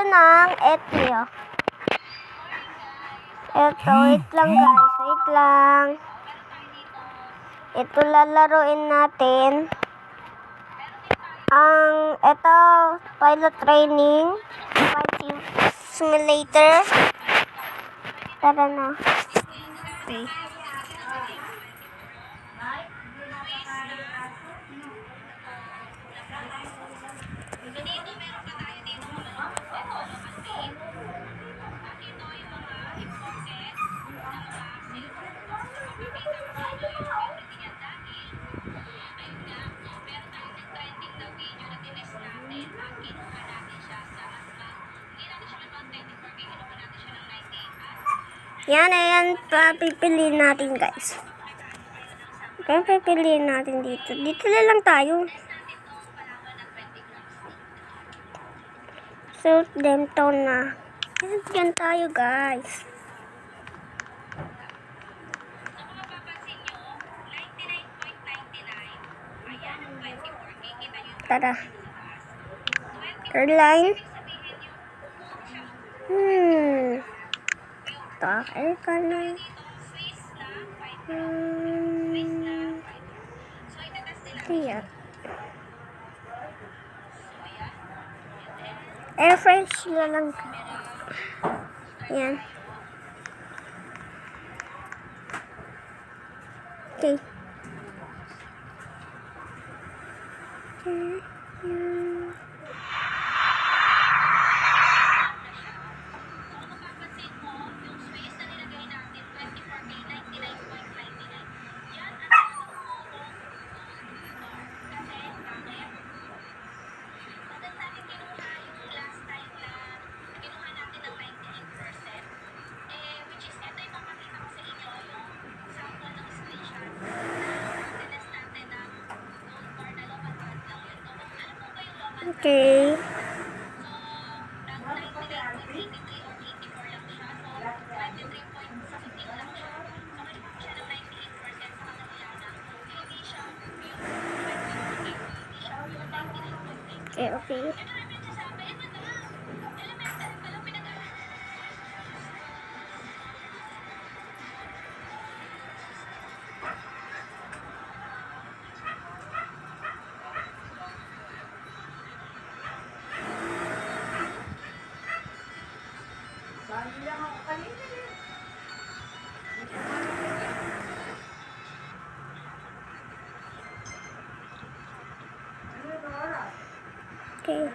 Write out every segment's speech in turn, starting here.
ng Etnio. Eto, wait lang guys, wait lang. Ito lalaruin natin. Ito, pilot training, flight simulator. Tara na. Okay. Yan, ayan, pipiliin natin guys. Kaya pipiliin natin dito. Dito na lang tayo. So, them tone na. Yan tayo guys. Tara. Airline. Takil ka na. Ayan. Air French na lang. Ayan. Okay. Okay. Okay. Okay.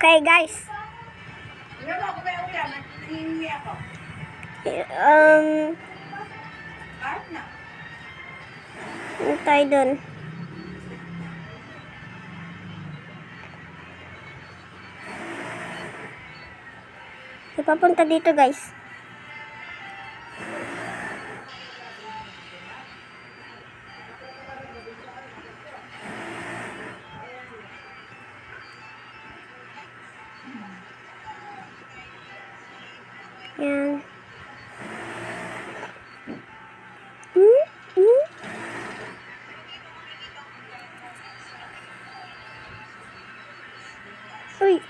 Okay, guys. Ano tayo dun? Ipapunta dito, guys. Yan. Uy.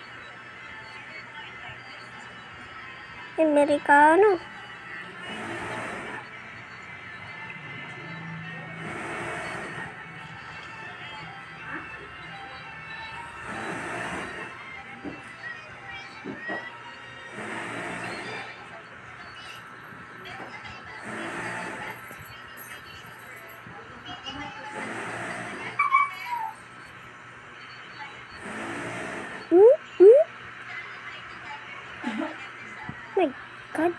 Amerikano. My God.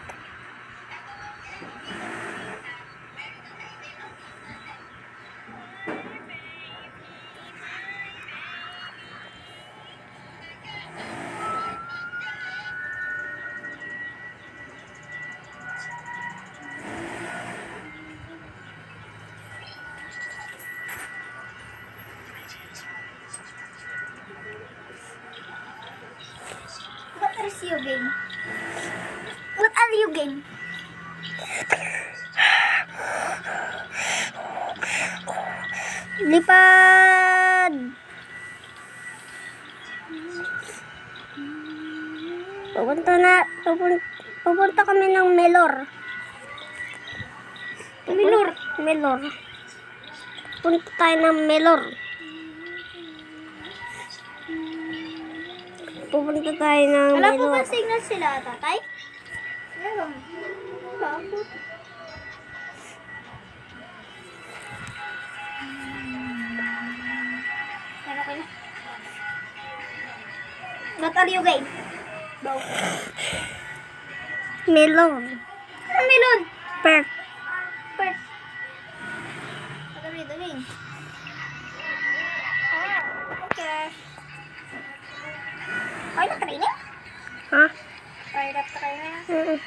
What is your game? What are you game? Lipad! Pupunta kami ng Melor. Melor. Punta tayo ng Melor. Pupunta tayo ng Wala po Melor. ba signal sila, tatay? Meron. Bakit? Ano kayo? What are you game? Bow. Melor. Ano melon? Perk. First. What are you doing? Okay. Ay, natraining? Ha? Ay, dapat kayo na. Mm.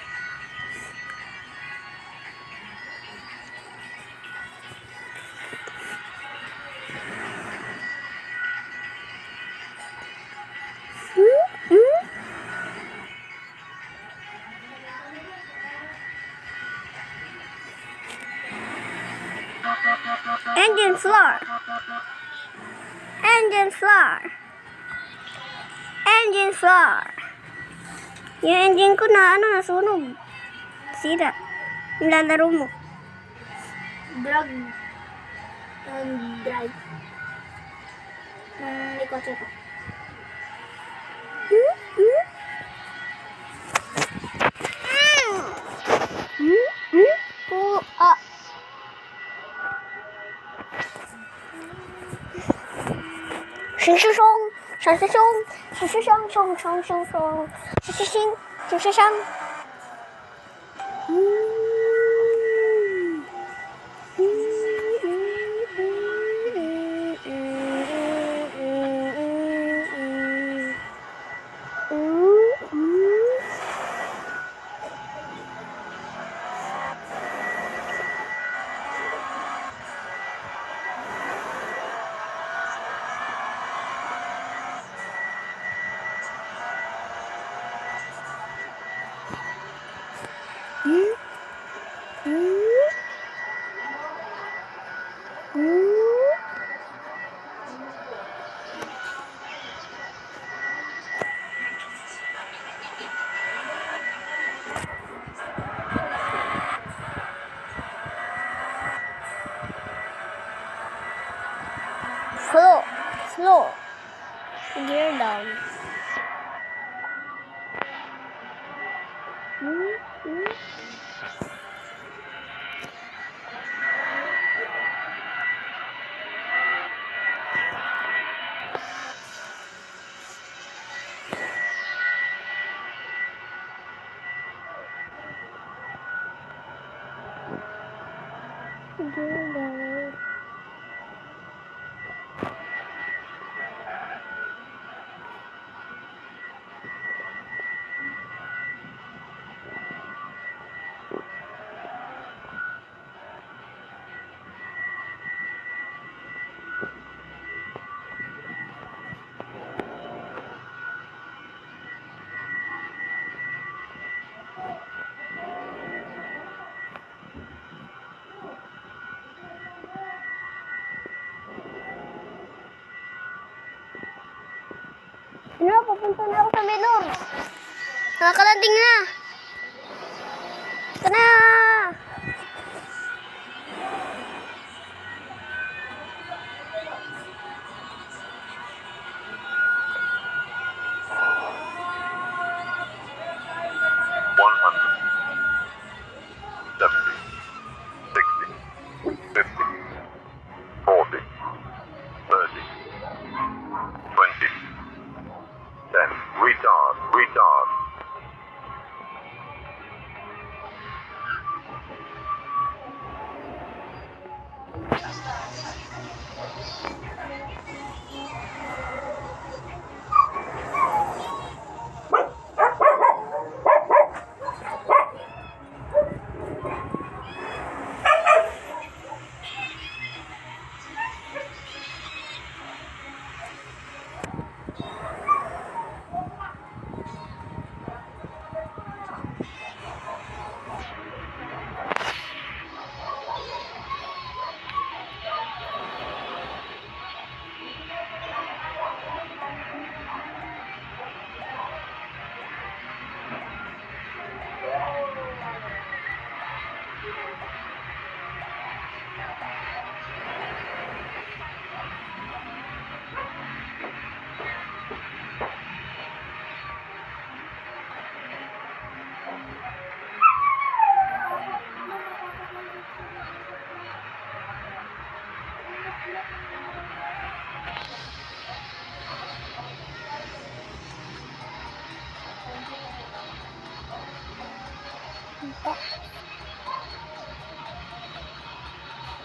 Engine floor. Engine floor. Engine floor. Yung engine ko na nasunog. Sira. Nilalaro mo. Vlog and drive. May kotse ko. Slow. Slow. Gear down. Gear down. Ano, papunta na ako sa Melor. Nakakalanding na. Ito na. Retard.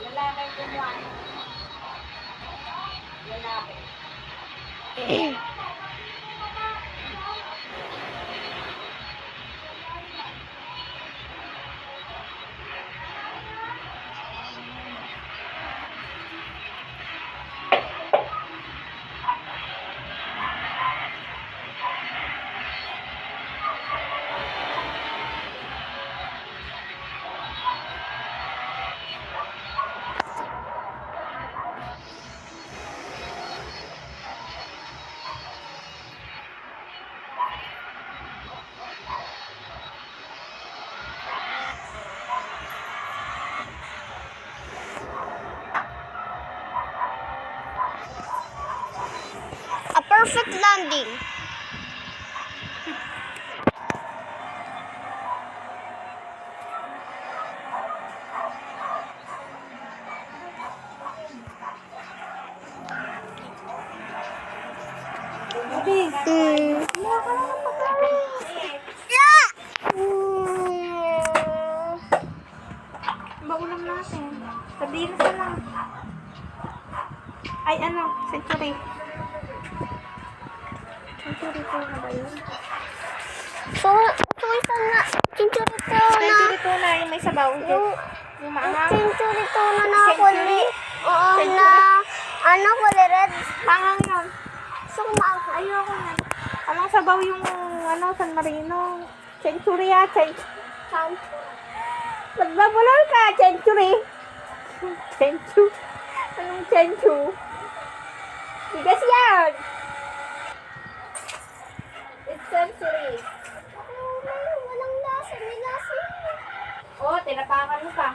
Lalaki kumuha. Lalaki. A perfect landing. Yeah! Baulam natin. Sabihin ka lang. Ay, ano? Century. Century ko na ba yun? So isa nga. Century to na. Century ko na yung may sabaw. Yung maangang. Century to na na Century? Oo, Century? na ano, kulay red. Pangang yun. So, kumaang. Ayoko na. Anong sabaw yung ano, San Marino? Century Magbabulol ka, Century. Century. Anong Century? Bigas yan. It's Century. Walang lasa, may lasa. Oh, tinapakan mo pa.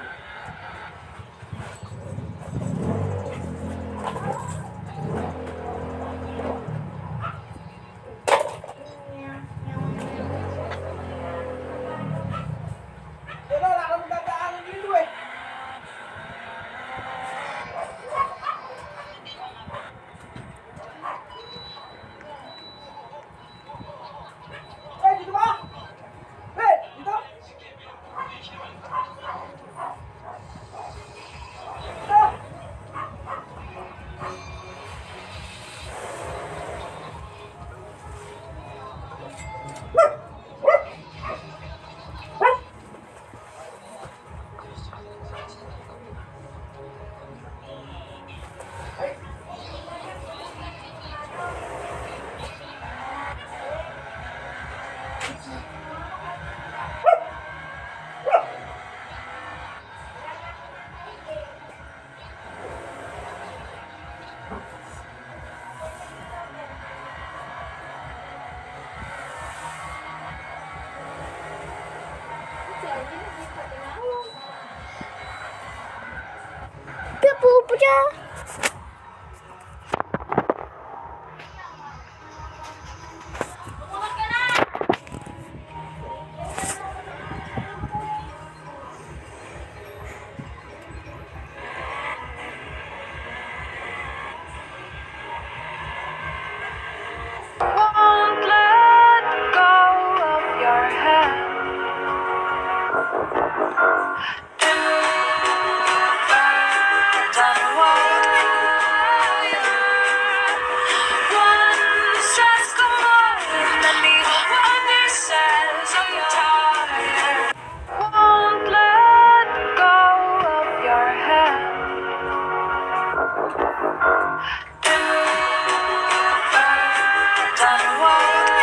siya. Won't let go of your hand. Down a wire. One says come on, and the other says I'm tired. Won't let go of your hand. Down a wire.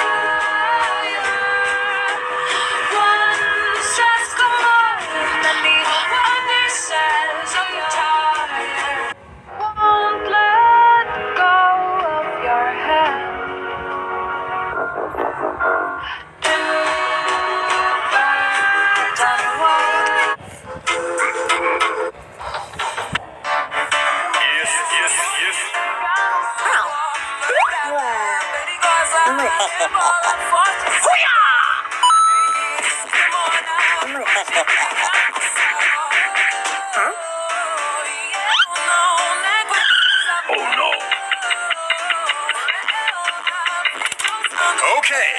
One says come on, and the other says I'm tired. Won't let go of your hand. Down a wire. Yes, yes, yes. Oh no. Okay.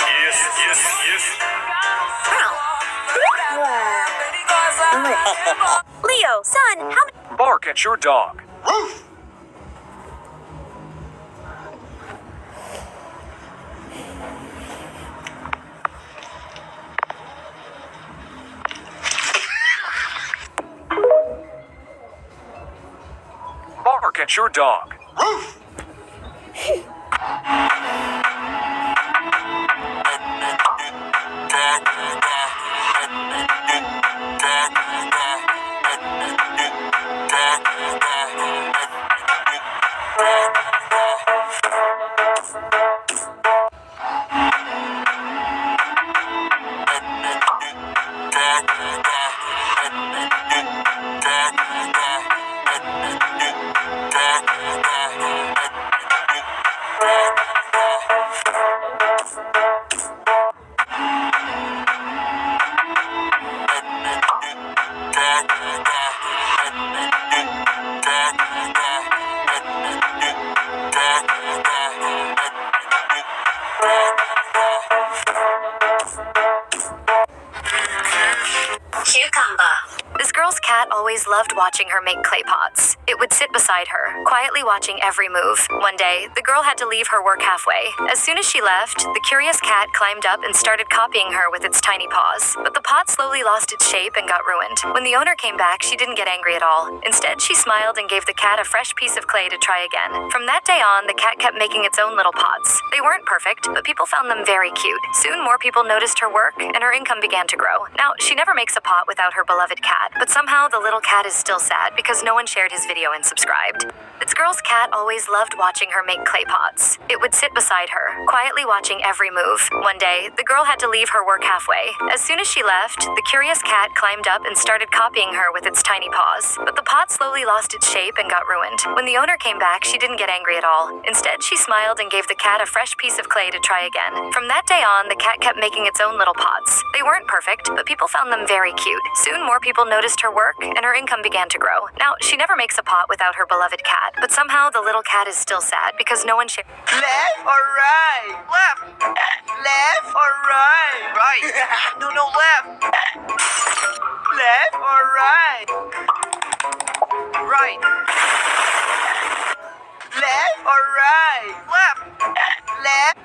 Yes, yes, yes. Leo, son, how many? Bark at your dog. Bark at your dog. This girl's cat always loved watching her make clay pots. It would sit beside her, quietly watching every move. One day, the girl had to leave her work halfway. As soon as she left, the curious cat climbed up and started copying her with its tiny paws. But the pot slowly lost its shape and got ruined. When the owner came back, she didn't get angry at all. Instead, she smiled and gave the cat a fresh piece of clay to try again. From that day on, the cat kept making its own little pots. They weren't perfect, but people found them very cute. Soon, more people noticed her work, and her income began to grow. Now, she never makes a pot without her beloved cat, but somehow the little cat is still sad because no one shared his video and subscribed. This girl's cat always loved watching her make clay pots. It would sit beside her, quietly watching every move. One day, the girl had to leave her work halfway. As soon as she left, the curious cat climbed up and started copying her with its tiny paws. But the pot slowly lost its shape and got ruined. When the owner came back, she didn't get angry at all. Instead, she smiled and gave the cat a fresh piece of clay to try again. From that day on, the cat kept making its own little pots. They weren't perfect, but people found them very cute. Soon, more people noticed her work, and her income began to grow. Now, she never makes a pot without her beloved cat, but somehow the little cat is still sad because no one shared. Left or right? Left. Left or right? Right. No, no, left. Left or right? Right. Left or right? Left. Left.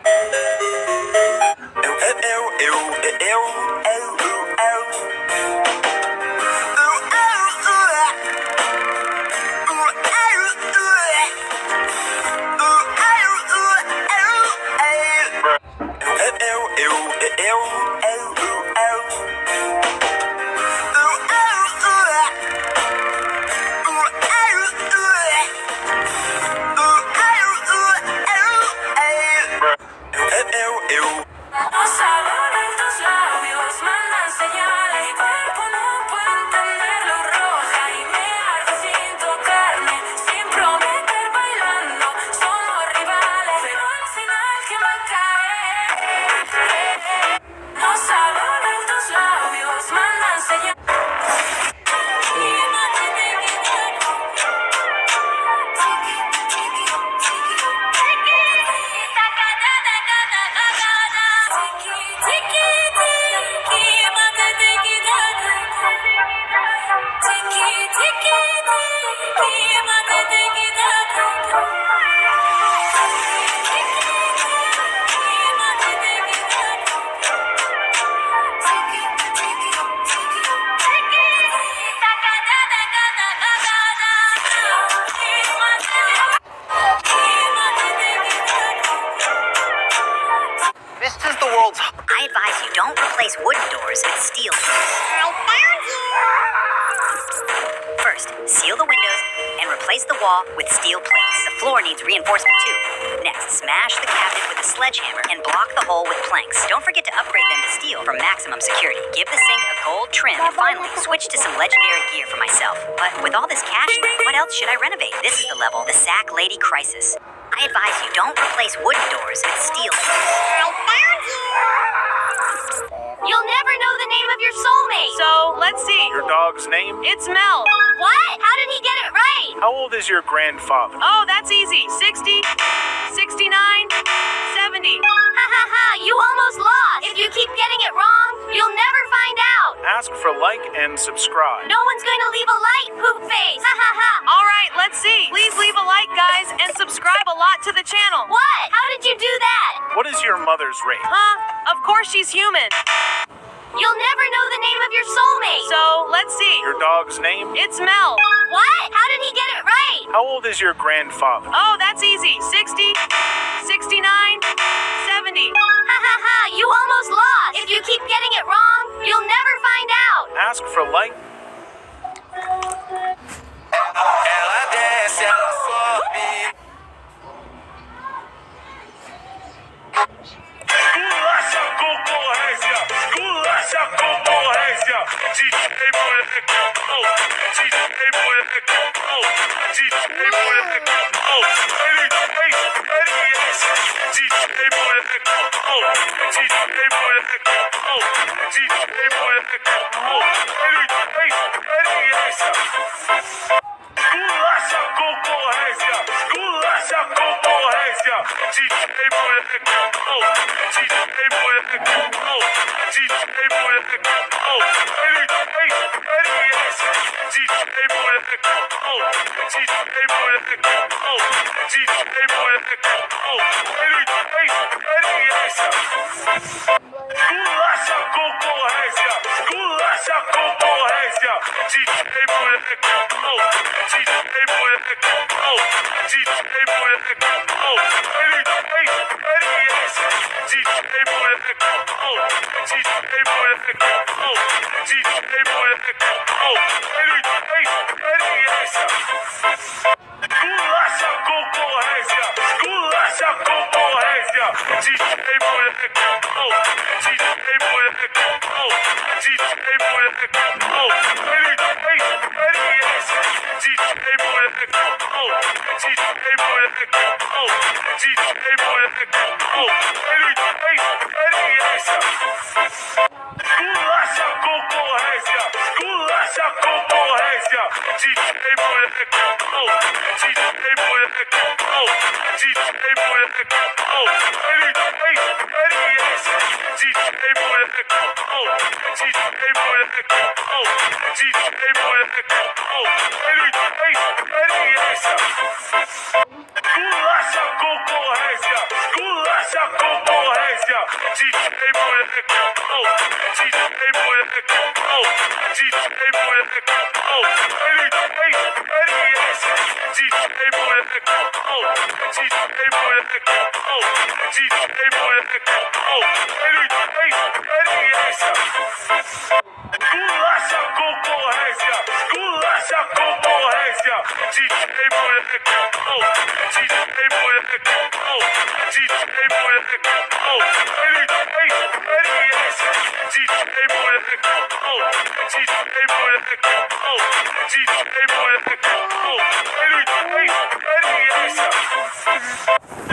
world's... I advise you don't replace wooden doors with steel. I found you. First, seal the windows and replace the wall with steel plates. The floor needs reinforcement too. Next, smash the cabinet with a sledgehammer and block the hole with planks. Don't forget to upgrade them to steel for maximum security. Give the sink a gold trim, and finally, switch to some legendary gear for myself. But with all this cash, what else should I renovate? This is the level, the Sack Lady Crisis. I advise you don't replace wooden doors with steel. I found you. You'll never know the name of your soulmate. So, let's see. Your dog's name? It's Mel. What? How did he get it right? How old is your grandfather? Oh, that's easy. 60, 69, 70. Ha ha ha, you almost lost. If you keep getting it wrong, you'll never find out. Ask for like and subscribe. No one's going to leave a like, poop face. Ha ha ha. All right, let's see. Please leave a like, guys, and subscribe a lot to the channel. What? How did you do that? What is your mother's rate? Huh? Of course she's human. You'll never know the name of your soulmate. So, let's see. Your dog's name? It's Mel. What? How did he get it right? How old is your grandfather? Oh, that's easy. 60, 69, 70. Ha ha ha, you almost lost. If you keep getting it wrong, you'll never find out. Ask for like. Ela desce, ela sobe. Esculacha a concorrência! Esculacha a concorrência! DJ moleque, oh! DJ moleque, oh! DJ moleque, oh! Ele tem experiência! DJ moleque, oh! DJ moleque, oh! DJ moleque, oh! Ele tem experiência! Esculacha a concorrência! Esculacha a concorrência! DJ moleque, oh! DJ moleque, oh! DJ moleque, oh! Ele tem experiência! DJ moleque, oh! DJ moleque, oh! DJ moleque, oh! Ele tem experiência! Esculacha a concorrência! Esculacha a concorrência! DJ moleque, oh! DJ moleque, oh! DJ moleque, oh! Ele tem experiência! DJ moleque, oh! DJ moleque, oh! DJ moleque, oh! Ele tem experiência! Esculacha a concorrência! Esculacha a concorrência! DJ moleque, oh! DJ moleque, oh! DJ moleque, oh! Ele tem experiência! DJ moleque, oh! DJ moleque, oh! DJ moleque, oh! Ele tem experiência! Esculacha a concorrência! Esculacha a concorrência! DJ moleque, oh! DJ moleque, oh! DJ moleque, oh! Ele tem experiência! DJ moleque, oh! DJ moleque, oh! DJ moleque, oh! Ele tem experiência! Esculacha a concorrência! Esculacha a concorrência! DJ moleque, oh! DJ moleque, oh! DJ moleque, oh! Ele tem experiência! DJ moleque, oh! DJ moleque, oh! DJ moleque, oh! Ele tem experiência! Esculacha a concorrência! Esculacha a concorrência! DJ moleque, oh! DJ moleque, oh! DJ moleque, oh! Ele tem experiência! DJ moleque, oh! DJ moleque, oh! DJ moleque, oh! Ele tem experiência!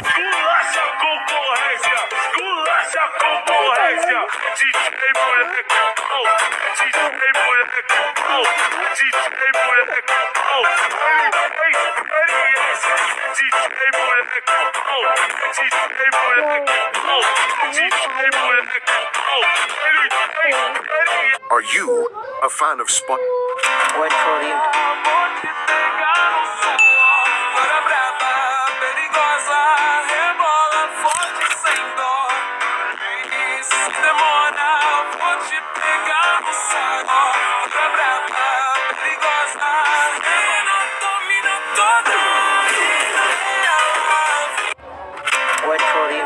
Esculacha a concorrência! Esculacha a concorrência! DJ moleque, oh! DJ moleque, oh! DJ moleque, oh! Ele tem experiência! DJ moleque, oh! DJ moleque, oh! DJ moleque, oh! Ele tem experiência! Are you a fan of Spot? Wait for you. Wait for you.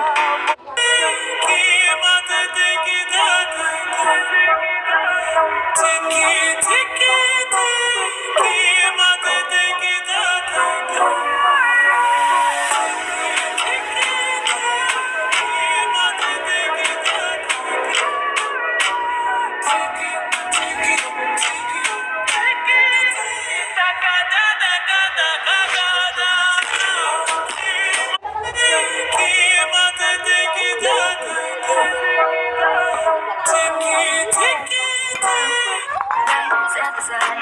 set aside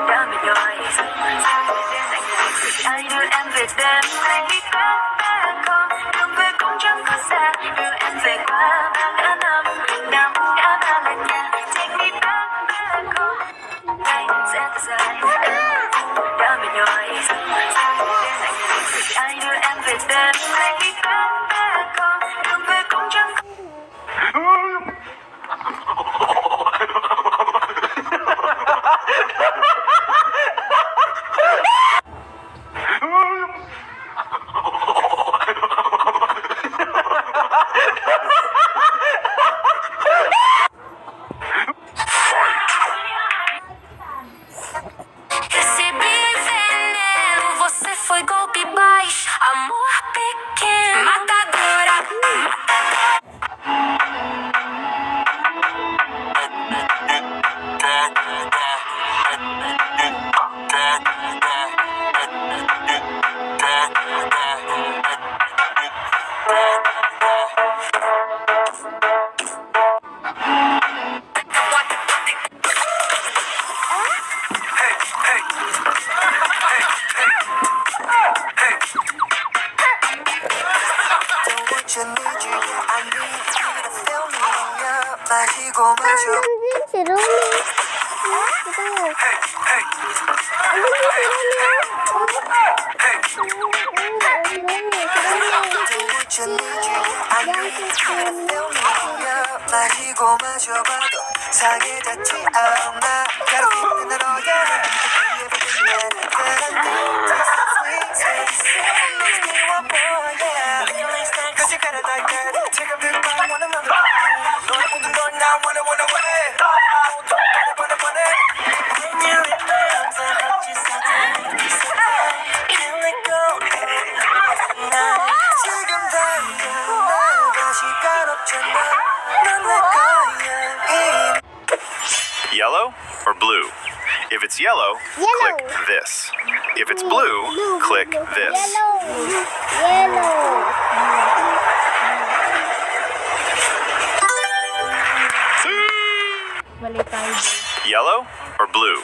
damn yours. I do envy them. Take me back home. Đừng về cũng chẳng có xa. Đưa em về qua bao ngã năm. Nào đã ba lần nhà. Take me back home. I set aside damn yours. I do envy them. Take me back home. Đừng về cũng chẳng có Esse veneno, você foi golpe baixo, amor pequeno, matadora. 마시고 마셔. Si Romy. 마시고 마셔봐도 상해졌지 않아. 가로수는 너야. Yellow or blue? If it's yellow, Yellow. click this. If it's blue, click this. Yellow. Yellow or blue?